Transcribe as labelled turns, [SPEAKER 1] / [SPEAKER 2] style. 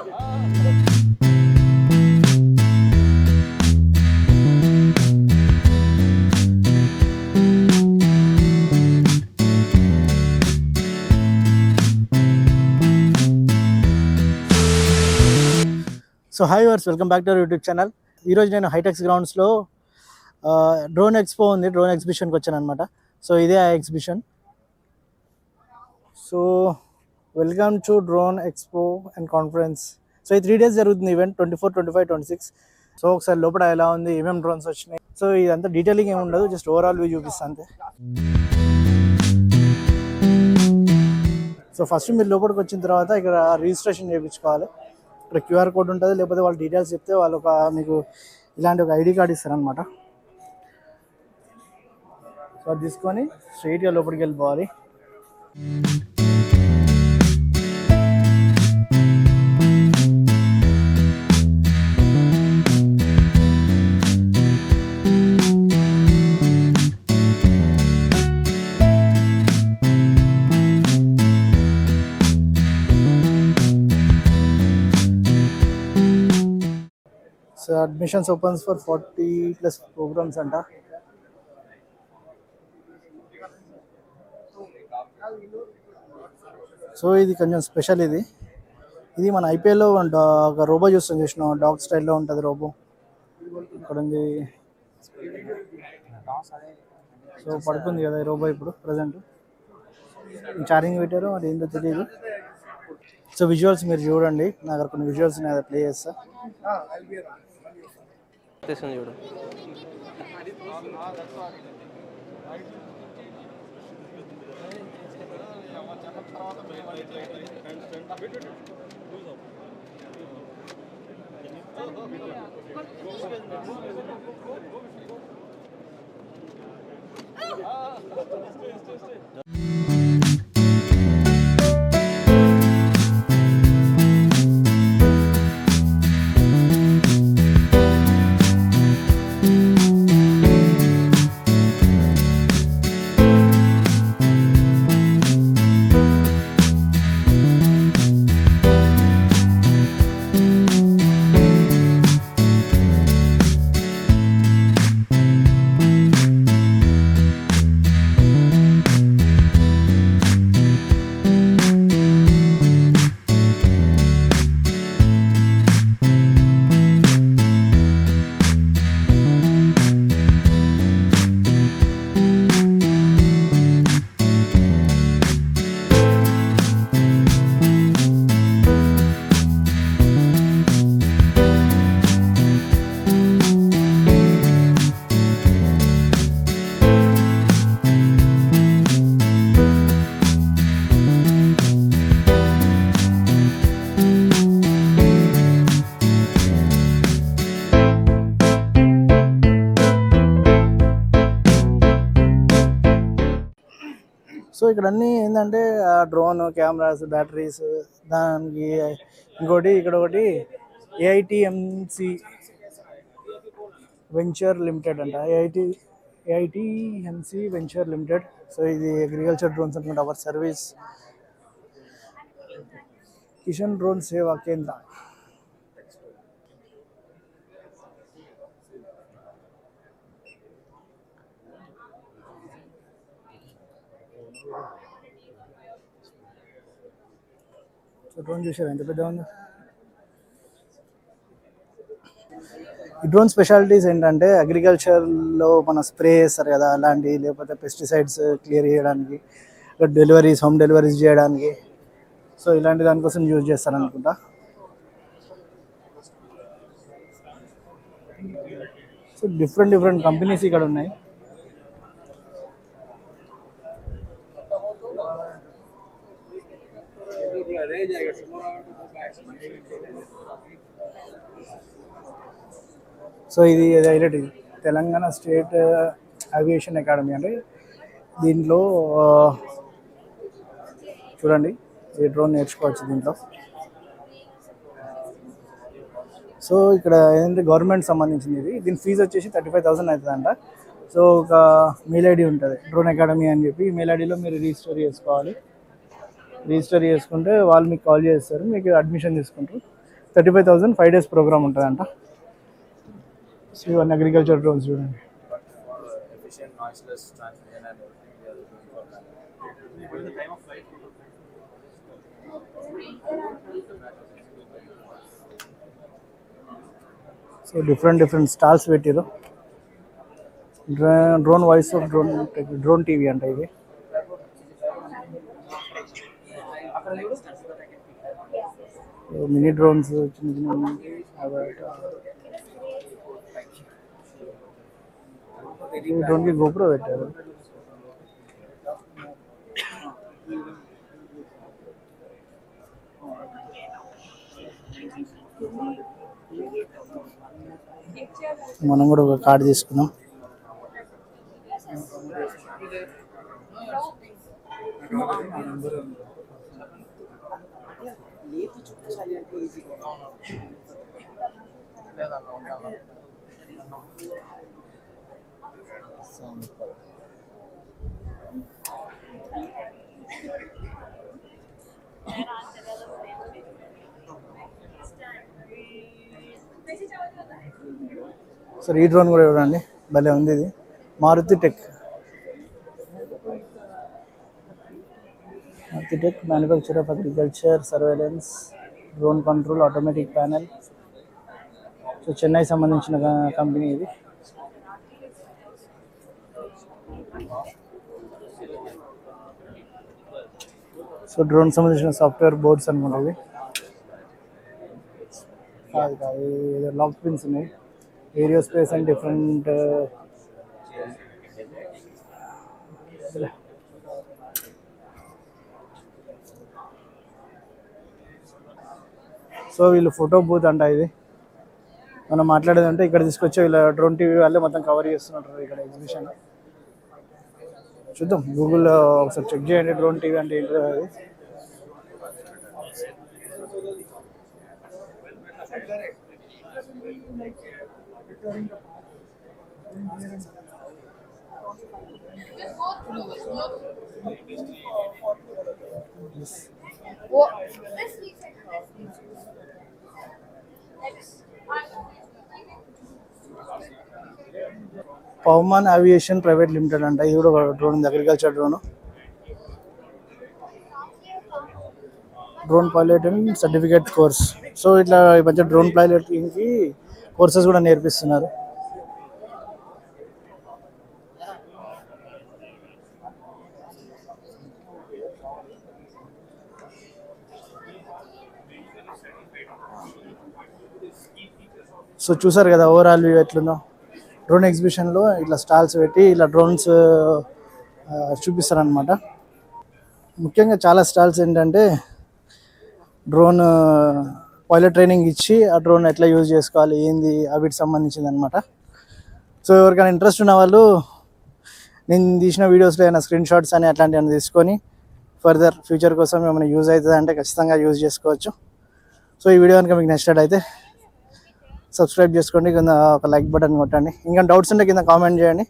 [SPEAKER 1] So hi viewers, welcome back to our YouTube channel. ఈరోజు నేను హైటెక్స్ గ్రౌండ్స్లో డ్రోన్ ఎక్స్పో ఉంది, డ్రోన్ ఎగ్జిబిషన్కి వచ్చాను అనమాట. సో ఇదే ఆ ఎగ్జిబిషన్. So welcome to drone expo and conference. So ఈ 3 days జరుగుతుంది ఈవెంట్, 24, 25, 26. సో ఒకసారి లోపల ఎలా ఉంది, ఏమేమి డ్రోన్స్ వచ్చినాయి, సో ఇదంతా డీటెయిలింగ్ ఏమి ఉండదు, జస్ట్ ఓవరాల్ వ్యూ చూపిస్తాను అంతే. సో ఫస్ట్ మీరు లోపలికి వచ్చిన తర్వాత ఇక్కడ రిజిస్ట్రేషన్ చేయించుకోవాలి. ఇక్కడ క్యూఆర్ కోడ్ ఉంటుంది, లేకపోతే వాళ్ళ డీటెయిల్స్ చెప్తే వాళ్ళు మీకు ఇలాంటి ఒక ఐడి కార్డ్ ఇస్తారనమాట. సో అది తీసుకొని స్ట్రైట్గా లోపలికి వెళ్ళిపోవాలి. So admissions opens for 40+ programmes అంట. సో ఇది కొంచెం స్పెషల్. ఇది మన ఐపీఎల్లో ఒక రోబో చూసినాం, డాగ్ స్టైల్లో ఉంటుంది రోబో. ఇక్కడ ఉంది. సో పడుకుంది కదా ఈ రోబో ఇప్పుడు ప్రజెంట్. ఛార్జింగ్ పెట్టారు, అది ఏంటో తెలియదు. సో విజువల్స్ మీరు చూడండి, నా దగ్గర కొన్ని విజువల్స్ నేను ప్లే చేస్తా.
[SPEAKER 2] చూడు
[SPEAKER 1] సో ఇక్కడ అన్నీ ఏంటంటే డ్రోన్, కెమెరాస్, బ్యాటరీస్, దానికి ఇంకోటి ఇక్కడ ఒకటి ఏఐటిఎంసి వెంచర్ లిమిటెడ్ అంట. ఏఐటిఎంసి వెంచర్ లిమిటెడ్. సో ఇది అగ్రికల్చర్ డ్రోన్స్ అనుకుంటా. అవర్ సర్వీస్ కిషన్ డ్రోన్ సేవా కేంద్ర. డ్రోన్ చూసారు ఎంత పెద్ద ఉంది. ఈ డ్రోన్ స్పెషాలిటీస్ ఏంటంటే అగ్రికల్చర్లో మన స్ప్రే చేస్తారు కదా అలాంటి, లేకపోతే పెస్టిసైడ్స్ క్లియర్ చేయడానికి, డెలివరీస్, హోమ్ డెలివరీస్ చేయడానికి, సో ఇలాంటి దానికోసం యూజ్ చేస్తారు అనుకుంటా. సో డిఫరెంట్ కంపెనీస్ ఇక్కడ ఉన్నాయి. సో ఇది హైలైట్, ఇది తెలంగాణ స్టేట్ ఏవియేషన్ అకాడమీ అండి. దీంట్లో చూడండి ఈ డ్రోన్ నేర్చుకోవచ్చు దీంట్లో. సో ఇక్కడ ఏంటంటే గవర్నమెంట్ సంబంధించింది ఇది. దీని ఫీజు వచ్చేసి 35,000 అవుతుందంట. సో ఒక మెయిల్ ఐడి ఉంటుంది డ్రోన్ అకాడమీ అని చెప్పి, ఈ మెయిల్ ఐడిలో మీరు రిజిస్టర్ చేసుకోవాలి. రిజిస్టర్ చేసుకుంటే వాళ్ళు మీకు కాల్ చేస్తారు, మీకు అడ్మిషన్ తీసుకుంటారు. 35,000 5 days ప్రోగ్రామ్ ఉంటుందంట. సో ఇవన్నీ అగ్రికల్చర్ డ్రోన్స్ చూడండి. సో డిఫరెంట్ స్టాల్స్ పెట్టారు. Drone voice of drone TV అంట ఇది. మినీ డ్రోన్స్ చిన్న డ్రోన్కి గోప్రో పెట్టారు. మనం కూడా ఒక కార్డు తీసుకున్నాం. సరే ఈ డ్రోన్ కూడా చూడండి, భలే ఉంది ఇది. Maruthi tech manufacture of agriculture surveillance drone control automatic panel. So Chennai సంబంధించిన కంపెనీ ఇది. సో డ్రోన్ సంబంధించిన సాఫ్ట్వేర్ బోర్డ్స్ అనమాట ఇవి. కాదు లాక్ పిన్స్ ఉన్నాయి. Aero space and different so వీళ్ళు ఫోటో బూత్ అంట ఇది. మనం మాట్లాడేదంటే ఇక్కడ తీసుకొచ్చి వీళ్ళ డ్రోన్ టీవీ వాళ్ళే మొత్తం కవర్ చేస్తున్నట్టు ఇక్కడ ఎగ్జిబిషన్. చూద్దాం గూగుల్లో ఒకసారి చెక్ చేయండి డ్రోన్ టీవీ అంటే ఏంటో అది. పవమాన్ ఏవియేషన్ ప్రైవేట్ లిమిటెడ్ అంట. ఇది కూడా డ్రోన్ ఉంది, agriculture drone. Drone piloting certificate course. So ఇట్లా ఈ మధ్య డ్రోన్ పైలటింగ్కి కోర్సెస్ కూడా నేర్పిస్తున్నారు. సో చూసారు కదా ఓవరాల్ వ్యూ ఎట్లుందో. డ్రోన్ ఎగ్జిబిషన్లో ఇట్లా స్టాల్స్ పెట్టి ఇలా డ్రోన్స్ చూపిస్తారనమాట. ముఖ్యంగా చాలా స్టాల్స్ ఏంటంటే డ్రోన్ పైలట్ ట్రైనింగ్ ఇచ్చి ఆ డ్రోన్ ఎట్లా యూజ్ చేసుకోవాలి ఏంది వీటికి సంబంధించింది అనమాట. సో ఎవరికైనా ఇంట్రెస్ట్ ఉన్న వాళ్ళు నేను తీసిన వీడియోస్లో ఏమైనా స్క్రీన్ షాట్స్ అని అట్లాంటివన్నీ తీసుకొని ఫర్దర్ ఫ్యూచర్ కోసం ఏమైనా యూజ్ అవుతుంది అంటే ఖచ్చితంగా యూజ్ చేసుకోవచ్చు. సో ఈ వీడియో కనుక మీకు నచ్చినట్టయితే సబ్స్క్రైబ్ చేసుకోండి, కింద ఒక లైక్ బటన్ కొట్టండి. ఇంకా డౌట్స్ ఉంటే కింద కామెంట్ చేయండి.